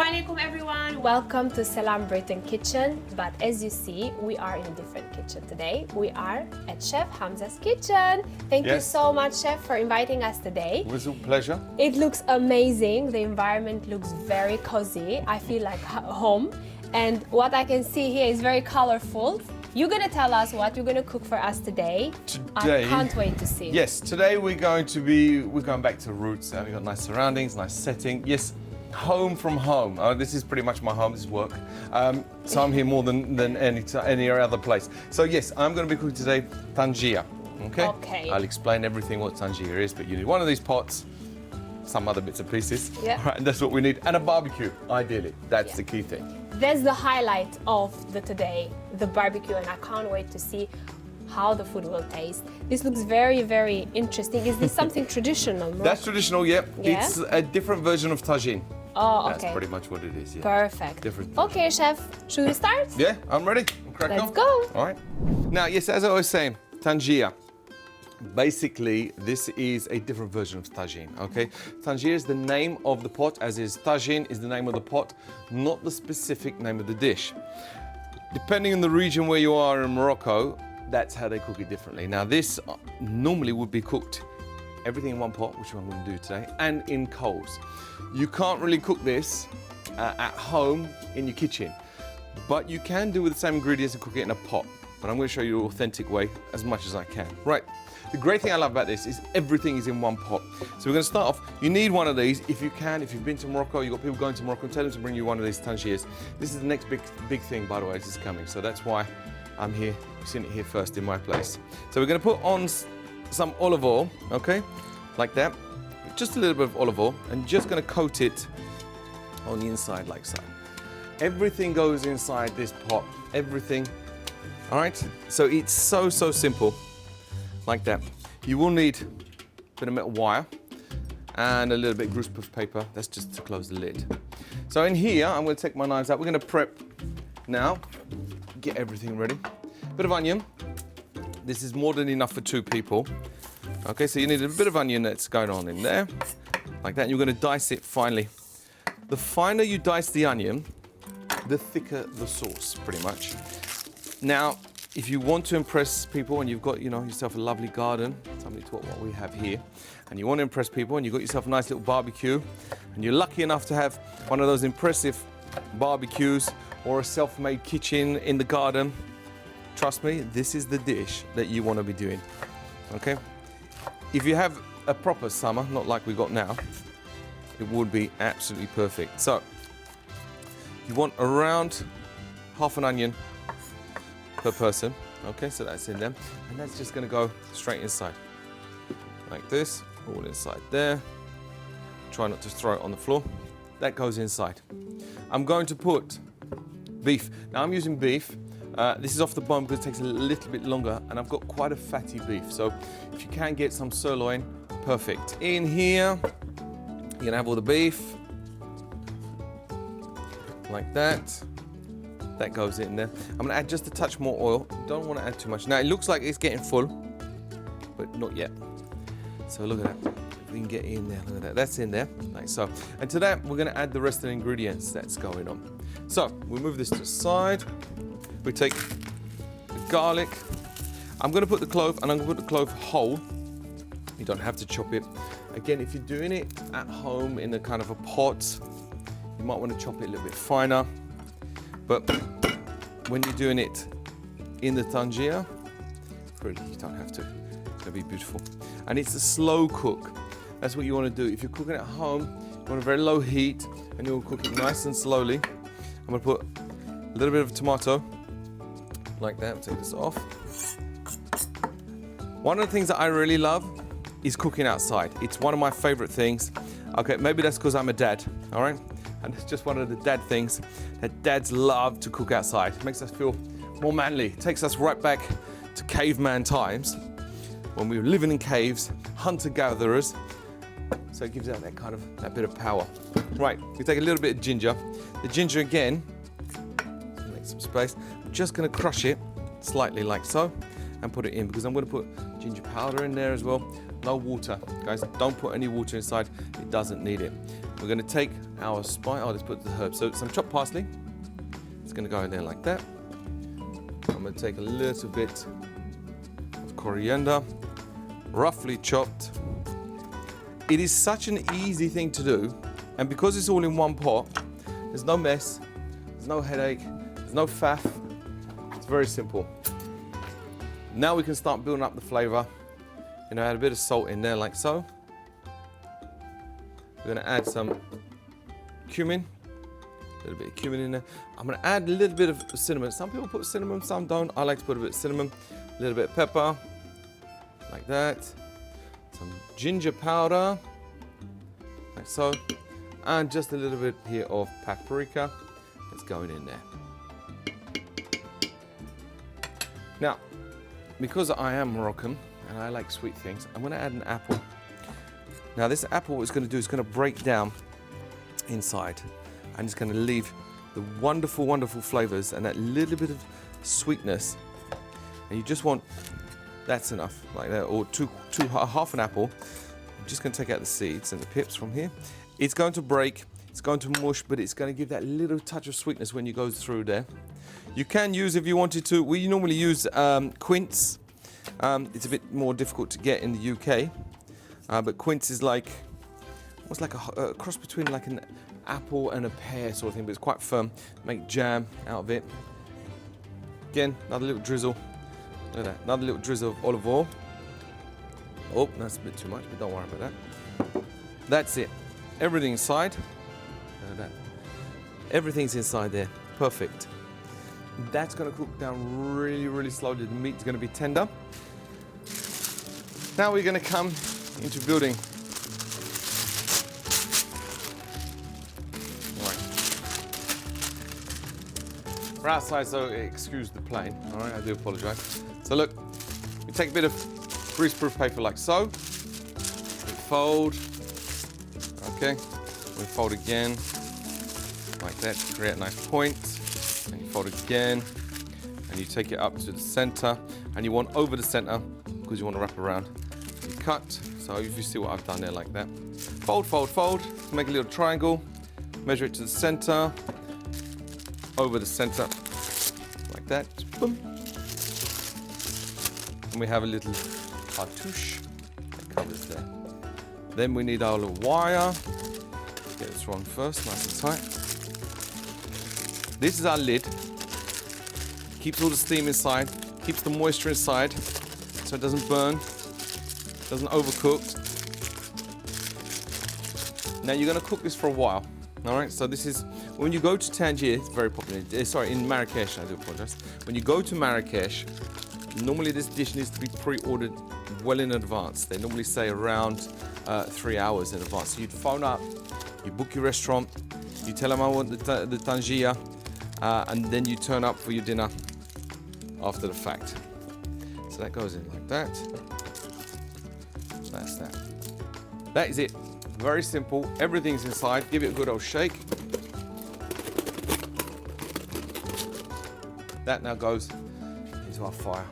Assalamu alaikum everyone. Welcome to Salaam Britain kitchen. But as you see, we are in a different kitchen today. We are at Chef Hamza's kitchen. Thank you so much, Chef, for inviting us today. It was a pleasure. It looks amazing. The environment looks very cozy. I feel like home. And what I can see here is very colorful. You're gonna tell us what you're gonna cook for us today. I can't wait to see. Yes, today we're going back to roots. We've got nice surroundings, nice setting. Yes, home from home. This is pretty much my home, this is work. So I'm here more than any other place. So yes, I'm gonna be cooking today tangier, okay? I'll explain everything what tangier is, but you need one of these pots, some other bits and pieces. Yeah. All right, and that's what we need. And a barbecue, ideally. That's the key thing. That's the highlight of today, the barbecue, and I can't wait to see how the food will taste. This looks very, very interesting. Is this something traditional? That's traditional, yeah. It's a different version of tagine. Oh, okay. That's pretty much what it is, yeah. Perfect. Different. Okay, Chef, should we start? Yeah, I'm ready. Let's go. All right. Now, yes, as I was saying, tangier. Basically, this is a different version of tagine, okay? Tangier is the name of the pot, as is tagine is the name of the pot, not the specific name of the dish. Depending on the region where you are in Morocco, that's how they cook it differently. Now, this normally would be cooked everything in one pot, which I'm going to do today, and in coals. You can't really cook this at home in your kitchen, but you can do with the same ingredients and cook it in a pot. But I'm going to show you the authentic way as much as I can. Right. The great thing I love about this is everything is in one pot. So we're going to start off. You need one of these if you can. If you've been to Morocco, you've got people going to Morocco, tell them to bring you one of these tangiers. This is the next big thing, by the way, this is coming. So that's why I'm here. You've seen it here first in my place. So we're going to put on some olive oil, okay, like that. Just a little bit of olive oil, and just going to coat it on the inside like so. Everything goes inside this pot. Everything. All right. So it's so simple. Like that. You will need a bit of metal wire and a little bit of greaseproof paper. That's just to close the lid. So in here, I'm going to take my knives out. We're going to prep now, get everything ready. Bit of onion. This is more than enough for 2 people. Okay, so you need a bit of onion that's going on in there, like that. And you're going to dice it finely. The finer you dice the onion, the thicker the sauce, pretty much. Now, if you want to impress people and you've got, yourself a lovely garden, something to what we have here, and you want to impress people and you've got yourself a nice little barbecue, and you're lucky enough to have one of those impressive barbecues or a self-made kitchen in the garden, trust me, this is the dish that you want to be doing, okay? If you have a proper summer, not like we got now, it would be absolutely perfect. So, you want around half an onion per person, okay, so that's in there, and that's just going to go straight inside, like this, all inside there. Try not to throw it on the floor. That goes inside. I'm going to put beef. Now I'm using beef. This is off the bone because it takes a little bit longer, and I've got quite a fatty beef, so if you can get some sirloin, perfect. In here, you're going to have all the beef, like that. That goes in there. I'm going to add just a touch more oil. Don't want to add too much. Now, it looks like it's getting full, but not yet. So look at that. If we can get in there, look at that. That's in there, like so. And to that, we're going to add the rest of the ingredients that's going on. So we'll move this to the side. We take the garlic. I'm going to put the clove, and I'm going to put the clove whole. You don't have to chop it. Again, if you're doing it at home in a kind of a pot, you might want to chop it a little bit finer. But when you're doing it in the tangier, really, you don't have to. It's going to be beautiful. And it's a slow cook. That's what you want to do. If you're cooking at home, you want a very low heat, and you'll cook it nice and slowly. I'm going to put a little bit of tomato, like that. Take this off. One of the things that I really love is cooking outside. It's one of my favorite things. Okay, maybe that's because I'm a dad, all right? And it's just one of the dad things that dads love to cook outside. It makes us feel more manly. It takes us right back to caveman times when we were living in caves, hunter-gatherers. So it gives out that bit of power. Right, we take a little bit of ginger. The ginger again, make some space. I'm just going to crush it slightly like so and put it in, because I'm going to put ginger powder in there as well. No water. Guys, don't put any water inside. It doesn't need it. We're going to take our spice. Oh, let's put the herbs. So some chopped parsley. It's going to go in there like that. I'm going to take a little bit of coriander, roughly chopped. It is such an easy thing to do, and because it's all in one pot, there's no mess, there's no headache, there's no faff. It's very simple. Now we can start building up the flavour. You know, add a bit of salt in there like so. We're going to add some cumin, a little bit of cumin in there. I'm going to add a little bit of cinnamon. Some people put cinnamon, some don't. I like to put a bit of cinnamon, a little bit of pepper, like that. Some ginger powder, like so, and just a little bit here of paprika that's going in there. Now, because I am Moroccan and I like sweet things, I'm going to add an apple. Now this apple, what it's going to do is going to break down inside, and it's going to leave the wonderful, wonderful flavors and that little bit of sweetness. And you just want, that's enough, like that, or half an apple. I'm just going to take out the seeds and the pips from here. It's going to break, it's going to mush, but it's going to give that little touch of sweetness when you go through there. You can use, if you wanted to, we normally use quince. It's a bit more difficult to get in the UK, but quince is like, almost like a cross between like an apple and a pear sort of thing, but it's quite firm. Make jam out of it. Again, another little drizzle. Look at that, another little drizzle of olive oil. Oh, that's a bit too much, but don't worry about that. That's it. Everything inside. Look at that. Everything's inside there. Perfect. That's going to cook down really, really slowly. The meat's going to be tender. Now we're going to come into building. We're outside, so excuse the plane. All right, I do apologise. So look, we take a bit of greaseproof paper like so. We fold. Okay, we fold again, like that to create a nice point. And you fold again, and you take it up to the centre, and you want over the centre because you want to wrap around. You cut. So if you see what I've done there, like that. Fold, fold, fold. Make a little triangle. Measure it to the centre. Over the center, like that. Boom. And we have a little cartouche that covers there. Then we need our little wire. Get this one first, nice and tight. This is our lid. Keeps all the steam inside, keeps the moisture inside, so it doesn't burn, doesn't overcook. Now you're going to cook this for a while. All right, so this is, when you go to Tangier, it's very popular, sorry, in Marrakesh, I do apologize. When you go to Marrakesh, normally this dish needs to be pre-ordered well in advance. They normally say around 3 hours in advance. So you'd phone up, you book your restaurant, you tell them I want the Tangier, and then you turn up for your dinner after the fact. So that goes in like that. That's that. That is it. Very simple. Everything's inside. Give it a good old shake. That now goes into our fire.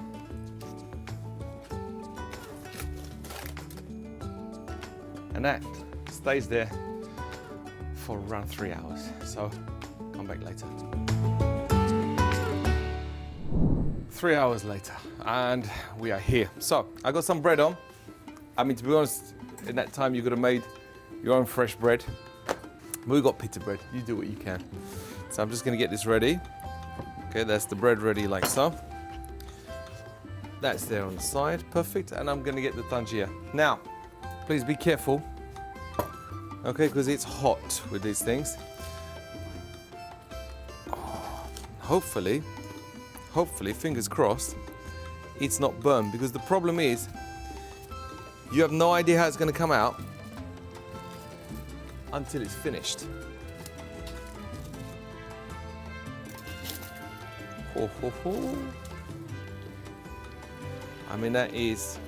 And that stays there for around 3 hours. So come back later. 3 hours later, and we are here. So I got some bread on. I mean, to be honest, in that time you could have made your own fresh bread. We got pita bread. You do what you can. So I'm just going to get this ready. Okay, that's the bread ready like so. That's there on the side. Perfect. And I'm going to get the tangier. Now, please be careful. Okay, because it's hot with these things. Oh, hopefully, fingers crossed, it's not burned, because the problem is you have no idea how it's going to come out until it's finished. Ho, ho, ho. I mean, that is...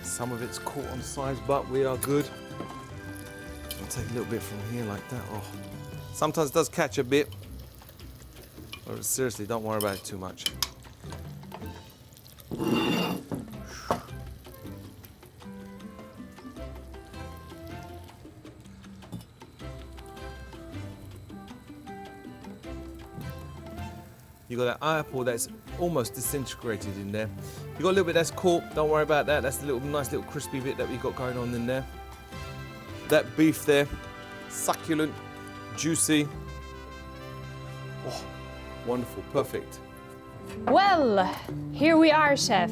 Some of it's caught on the sides, but we are good. I'll take a little bit from here like that. Oh, sometimes it does catch a bit. Or seriously, don't worry about it too much. You got that apple that's almost disintegrated in there. You got a little bit that's caught, don't worry about that. That's the little nice little crispy bit that we got going on in there. That beef there, succulent, juicy. Oh, wonderful, perfect. Well, here we are, chef.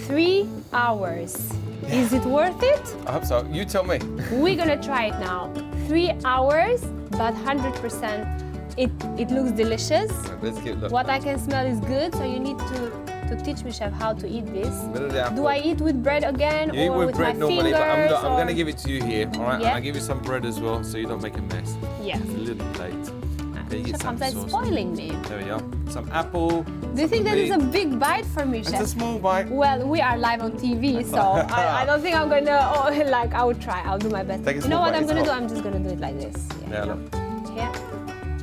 3 hours. Is it worth it? I hope so. You tell me. We're gonna try it now. 3 hours, but 100%. It looks delicious. Right, let's get a look. What I can smell is good, so you need to teach me, chef, how to eat this. Bit of the apple. Do I eat with bread again, You eat or with with bread my normally, fingers? but I'm going to give it to you here, all right? Yeah. And I'll give you some bread as well, so you don't make a mess. Yeah. It's a little plate. Then you get Chef some Hamza is sauce. spoiling me. There we go. Some apple. Do you think that is a big bite for me, It's chef? a small bite. Well, we are live on TV, so I don't think I'm gonna, like, I would try. I'll do my best. Take a You know small what bite, I'm it's gonna do? hot. I'm just gonna do it like this. Yeah, you look. know? Yeah.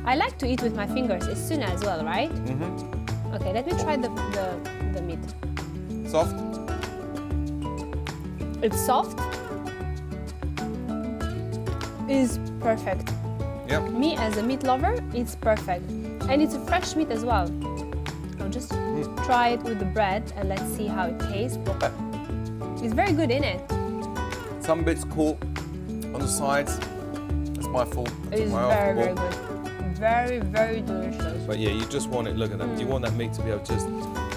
I like to eat with my fingers as soon as well, right? Mm-hmm. Okay, let me try the meat. Soft. It's soft. It's perfect. Yep. Me as a meat lover, it's perfect. And it's a fresh meat as well. I'll just try it with the bread and let's see how it tastes. Not bad. It's very good, isn't it? Some bits caught on the sides. That's my fault. It's My very, very fault. good. Very, very delicious. But yeah, you just want it, look at that. You want that meat to be able to just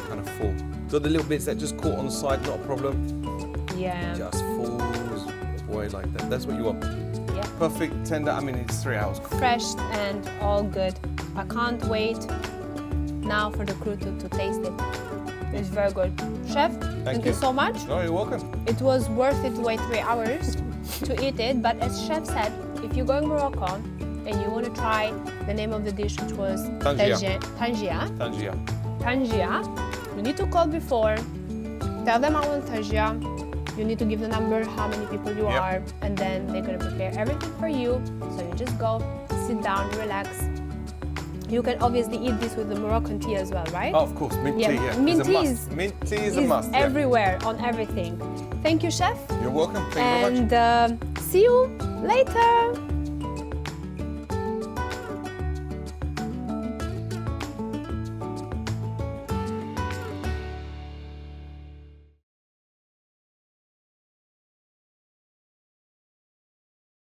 kind of fall. Got the little bits that just caught on the side, not a problem. Yeah. Just falls away like that. That's what you want. Yeah. Perfect, tender. I mean, it's 3 hours. Fresh and all good. I can't wait now for the crew to taste it. It's very good. Chef, thank you you. so much. No, you're welcome. It was worth it to wait 3 hours to eat it. But as chef said, if you're going Morocco and you want to try the name of the dish, which was Tangia. Tangia, Tangia. you need to call before. Tell them I want Tangia. You need to give the number, how many people you Yep. are, and then they're gonna prepare everything for you. So you just go, sit down, relax. You can obviously eat this with the Moroccan tea as well, right? Oh, of course, mint Yeah, tea, yeah. mint It's a tea must. is- Mint tea is a It's must. Yeah. everywhere, on everything. Thank you, chef. You're welcome. Thank you very much. And see you later.